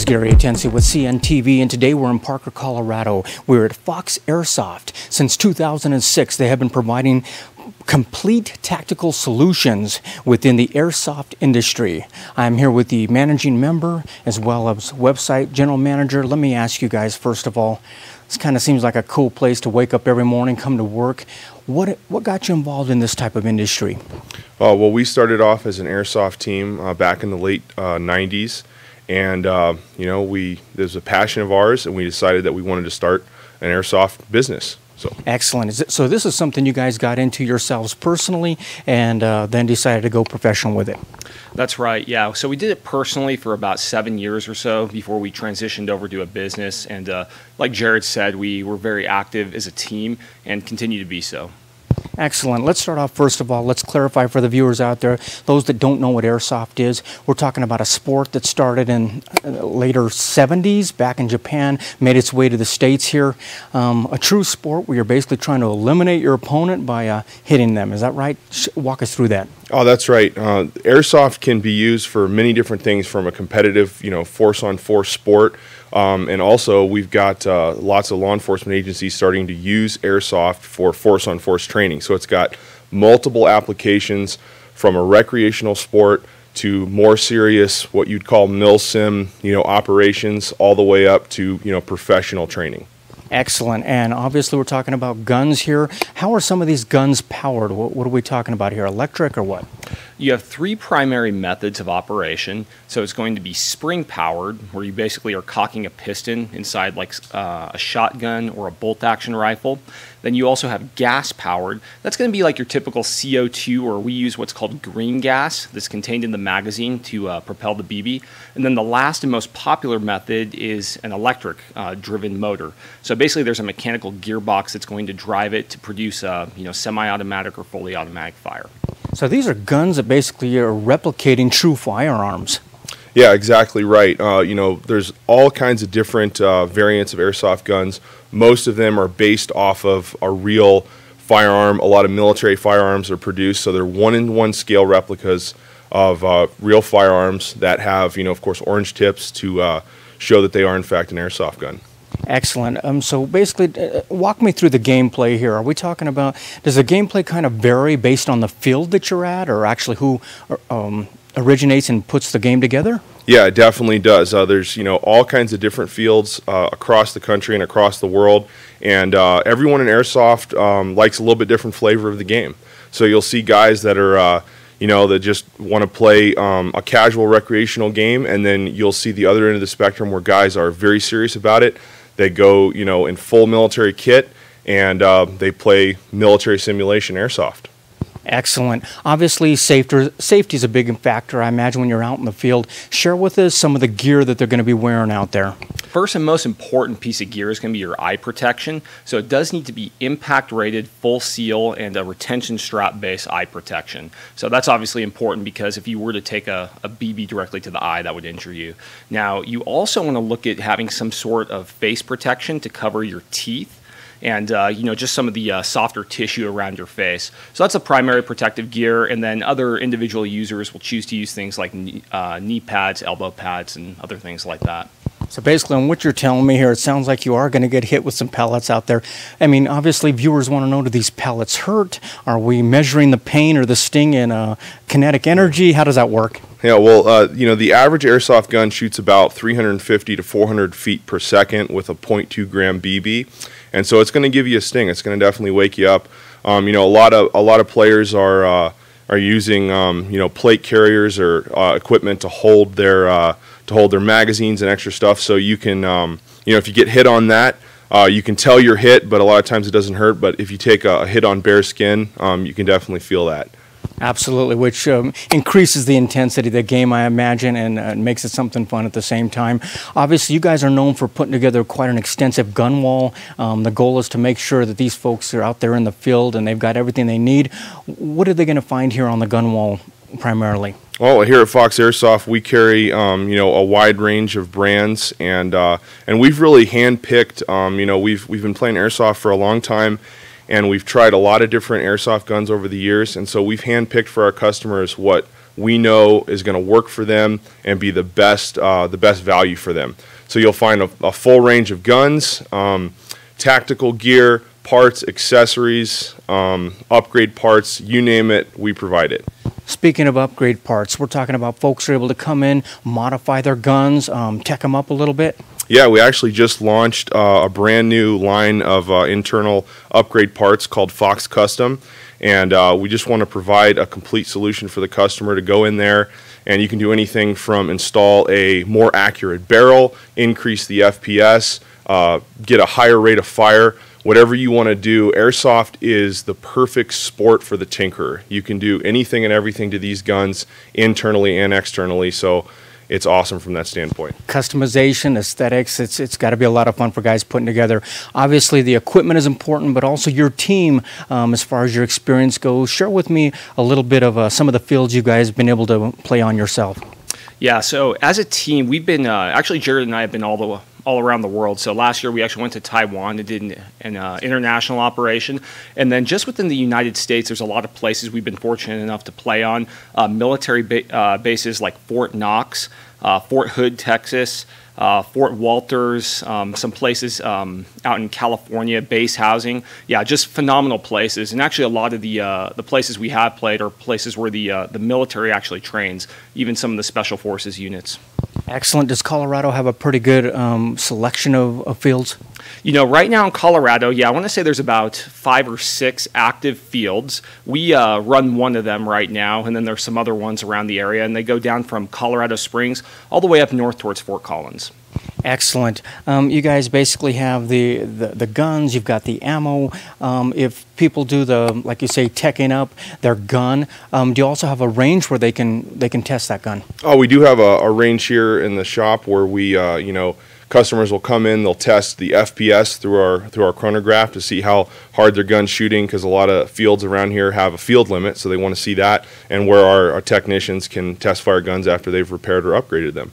Gary Atencio with CNTV, and today we're in Parker, Colorado. We're at Fox Airsoft. Since 2006, they have been providing complete tactical solutions within the airsoft industry. I'm here with the managing member as well as website general manager. Let me ask you guys, first of all, this kind of seems like a cool place to wake up every morning, come to work. What got you involved in this type of industry? Well, we started off as an airsoft team back in the late 90s. And, there's a passion of ours, and we decided that we wanted to start an airsoft business. So excellent. So this is something you guys got into yourselves personally and then decided to go professional with it? That's right, yeah. So we did it personally for about 7 years or so before we transitioned over to a business. And like Jarrod said, we were very active as a team and continue to be so. Excellent. Let's start off, first of all, let's clarify for the viewers out there, those that don't know what airsoft is. We're talking about a sport that started in later 70s, back in Japan, made its way to the States here. A true sport where you're basically trying to eliminate your opponent by hitting them. Is that right? Walk us through that. Oh, that's right. Airsoft can be used for many different things, from a competitive, force-on-force sport. And also, we've got lots of law enforcement agencies starting to use airsoft for force-on-force training. So it's got multiple applications, from a recreational sport to more serious, what you'd call mil-sim, operations, all the way up to, professional training. Excellent. And obviously we're talking about guns here. How are some of these guns powered? What are we talking about here? Electric or what? You have three primary methods of operation. So it's going to be spring powered, where you basically are cocking a piston inside like a shotgun or a bolt action rifle. Then you also have gas powered. That's going to be like your typical CO2, or we use what's called green gas that's contained in the magazine to propel the BB. And then the last and most popular method is an electric driven motor. So basically there's a mechanical gearbox that's going to drive it to produce semi-automatic or fully automatic fire. So these are guns that basically are replicating true firearms. Yeah, exactly right. There's all kinds of different variants of airsoft guns. Most of them are based off of a real firearm. A lot of military firearms are produced, so they're one-in-one scale replicas of real firearms that have, of course, orange tips to show that they are, in fact, an airsoft gun. Excellent. So basically, walk me through the gameplay here. Are we talking about, does the gameplay kind of vary based on the field that you're at, or actually who originates and puts the game together? Yeah, it definitely does. There's all kinds of different fields across the country and across the world, and everyone in airsoft likes a little bit different flavor of the game. So you'll see guys that are that just want to play a casual recreational game, and then you'll see the other end of the spectrum where guys are very serious about it. They go in full military kit, and they play military simulation airsoft. Excellent. Obviously, safety is a big factor, I imagine, when you're out in the field. Share with us some of the gear that they're going to be wearing out there. First and most important piece of gear is going to be your eye protection. So it does need to be impact rated, full seal, and a retention strap base eye protection. So that's obviously important, because if you were to take a BB directly to the eye, that would injure you. Now, you also want to look at having some sort of face protection to cover your teeth, and just some of the softer tissue around your face. So that's a primary protective gear, and then other individual users will choose to use things like knee pads, elbow pads, and other things like that. So basically, on what you're telling me here, it sounds like you are going to get hit with some pellets out there. I mean, obviously, viewers want to know, do these pellets hurt? Are we measuring the pain or the sting in kinetic energy? How does that work? Yeah, well, the average airsoft gun shoots about 350 to 400 feet per second with a 0.2 gram BB. And so it's going to give you a sting. It's going to definitely wake you up. A lot of players are using plate carriers or equipment to hold their magazines and extra stuff. So you can if you get hit on that, you can tell you're hit, but a lot of times it doesn't hurt. But if you take a hit on bare skin, you can definitely feel that. Absolutely, which increases the intensity of the game, I imagine, and makes it something fun at the same time. Obviously, you guys are known for putting together quite an extensive gun wall. The goal is to make sure that these folks are out there in the field and they've got everything they need. What are they going to find here on the gun wall primarily? Well, here at Fox Airsoft, we carry a wide range of brands, and we've really handpicked. We've been playing airsoft for a long time, and we've tried a lot of different airsoft guns over the years, and so we've handpicked for our customers what we know is going to work for them and be the best value for them. So you'll find a full range of guns, tactical gear, parts, accessories, upgrade parts, you name it, we provide it. Speaking of upgrade parts, we're talking about folks who are able to come in, modify their guns, tech them up a little bit. Yeah, we actually just launched a brand new line of internal upgrade parts called Fox Custom, and we just want to provide a complete solution for the customer to go in there, and you can do anything from install a more accurate barrel, increase the FPS, get a higher rate of fire. Whatever you want to do, airsoft is the perfect sport for the tinkerer. You can do anything and everything to these guns internally and externally, so it's awesome from that standpoint. Customization, aesthetics, it's got to be a lot of fun for guys putting together. Obviously, the equipment is important, but also your team, as far as your experience goes. Share with me a little bit of some of the fields you guys have been able to play on yourself. Yeah, so as a team, we've been, actually Jarrod and I have been all around the world. So last year we actually went to Taiwan and did an international operation. And then just within the United States, there's a lot of places we've been fortunate enough to play on. Military bases like Fort Knox, Fort Hood, Texas, Fort Walters, some places out in California, base housing. Yeah, just phenomenal places. And actually a lot of the places we have played are places where the military actually trains, even some of the special forces units. Excellent. Does Colorado have a pretty good selection of fields? You know, right now in Colorado, yeah, I want to say there's about 5 or 6 active fields. We run one of them right now, and then there's some other ones around the area, and they go down from Colorado Springs all the way up north towards Fort Collins. Excellent. You guys basically have the guns, you've got the ammo. If people do like you say, teching up their gun, do you also have a range where they can test that gun? Oh, we do have a range here in the shop where we, customers will come in, they'll test the FPS through our chronograph to see how hard their gun's shooting, because a lot of fields around here have a field limit, so they want to see that, and where our technicians can test fire guns after they've repaired or upgraded them.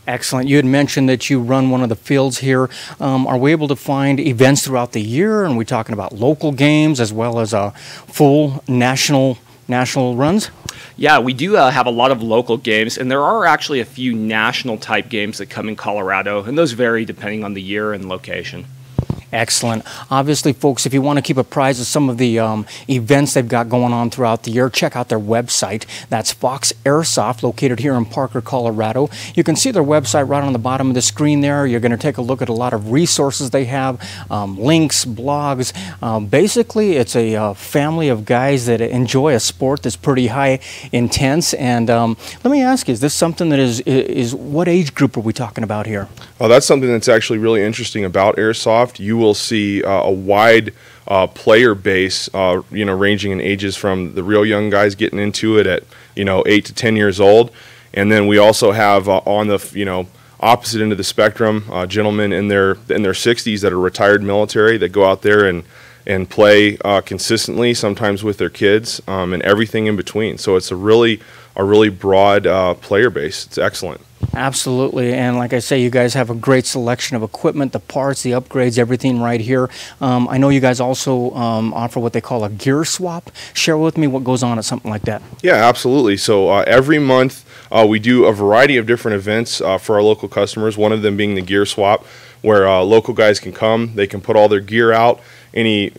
Excellent. You had mentioned that you run one of the fields here. Are we able to find events throughout the year? And are we talking about local games as well as full national runs? Yeah, we do have a lot of local games, and there are actually a few national type games that come in Colorado, and those vary depending on the year and location. Excellent. Obviously, folks, if you want to keep apprised of some of the events they've got going on throughout the year, check out their website. That's Fox Airsoft, located here in Parker, Colorado. You can see their website right on the bottom of the screen there. You're going to take a look at a lot of resources they have, links, blogs. Basically, it's a family of guys that enjoy a sport that's pretty high intense. And let me ask you, is this something that is what age group are we talking about here? Oh, that's something that's actually really interesting about airsoft. You will see a wide player base, ranging in ages from the real young guys getting into it at 8 to 10 years old, and then we also have on the opposite end of the spectrum, gentlemen in their 60s that are retired military that go out there and play consistently, sometimes with their kids, and everything in between. So it's a really broad player base. It's excellent. Absolutely, and like I say, you guys have a great selection of equipment, the parts, the upgrades, everything right here. I know you guys also offer what they call a gear swap. Share with me what goes on at something like that. Yeah, absolutely. So every month we do a variety of different events for our local customers, one of them being the gear swap, where local guys can come, they can put all their gear out, any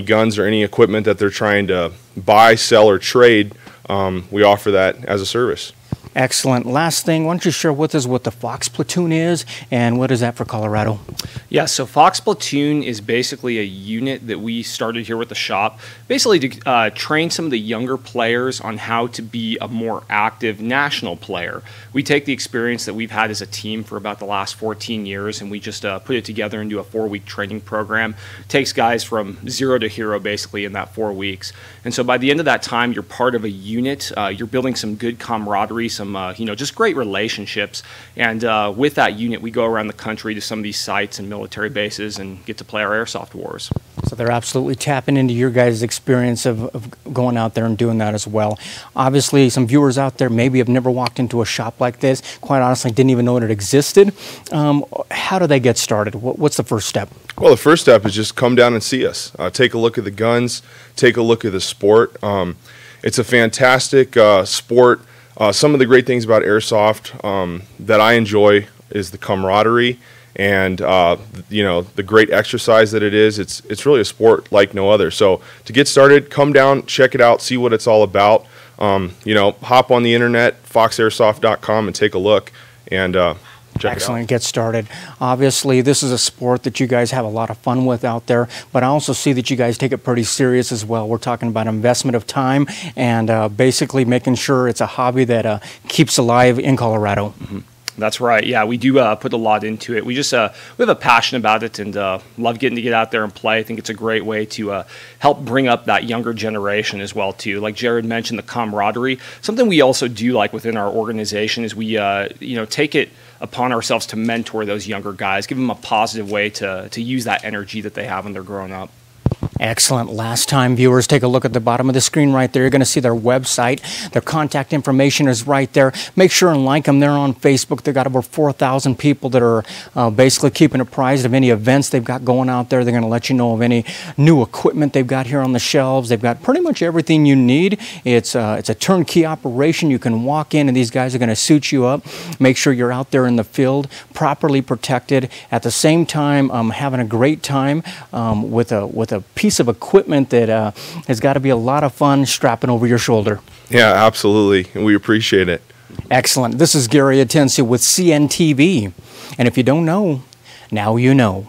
guns or any equipment that they're trying to buy, sell, or trade, we offer that as a service. Excellent. Last thing, why don't you share with us what the Fox Platoon is and what is that for Colorado? Yeah, so Fox Platoon is basically a unit that we started here with the shop, basically to train some of the younger players on how to be a more active national player. We take the experience that we've had as a team for about the last 14 years, and we just put it together and do a 4-week training program. It takes guys from 0 to hero basically in that 4 weeks. And so by the end of that time, you're part of a unit. You're building some good camaraderie, some just great relationships, and with that unit we go around the country to some of these sites and military bases and get to play our airsoft wars. So they're absolutely tapping into your guys' experience of going out there and doing that as well. Obviously, some viewers out there maybe have never walked into a shop like this, quite honestly didn't even know it existed. How do they get started? What's the first step? Well, the first step is just come down and see us. Take a look at the guns, take a look at the sport. It's a fantastic sport. Some of the great things about airsoft that I enjoy is the camaraderie and the great exercise that it is. It's really a sport like no other. So to get started, come down, check it out, see what it's all about. Hop on the internet, foxairsoft.com, and take a look and check Excellent. it out. Get started. Obviously, this is a sport that you guys have a lot of fun with out there, but I also see that you guys take it pretty serious as well. We're talking about investment of time and basically making sure it's a hobby that keeps alive in Colorado. Mm-hmm. That's right. Yeah, we do put a lot into it. We just we have a passion about it and love getting to get out there and play. I think it's a great way to help bring up that younger generation as well too. Like Jarrod mentioned, the camaraderie. Something we also do like within our organization is we take it upon ourselves to mentor those younger guys, give them a positive way to use that energy that they have when they're growing up. Excellent. Last time, viewers, take a look at the bottom of the screen right there. You're going to see their website. Their contact information is right there. Make sure and like them. They're on Facebook. They've got over 4,000 people that are basically keeping apprised of any events they've got going out there. They're going to let you know of any new equipment they've got here on the shelves. They've got pretty much everything you need. It's a turnkey operation. You can walk in and these guys are going to suit you up. Make sure you're out there in the field, properly protected. At the same time, having a great time with a piece of equipment that has got to be a lot of fun strapping over your shoulder. Yeah, absolutely. And we appreciate it. Excellent. This is Gary Atencio with CNTV. And if you don't know, now you know.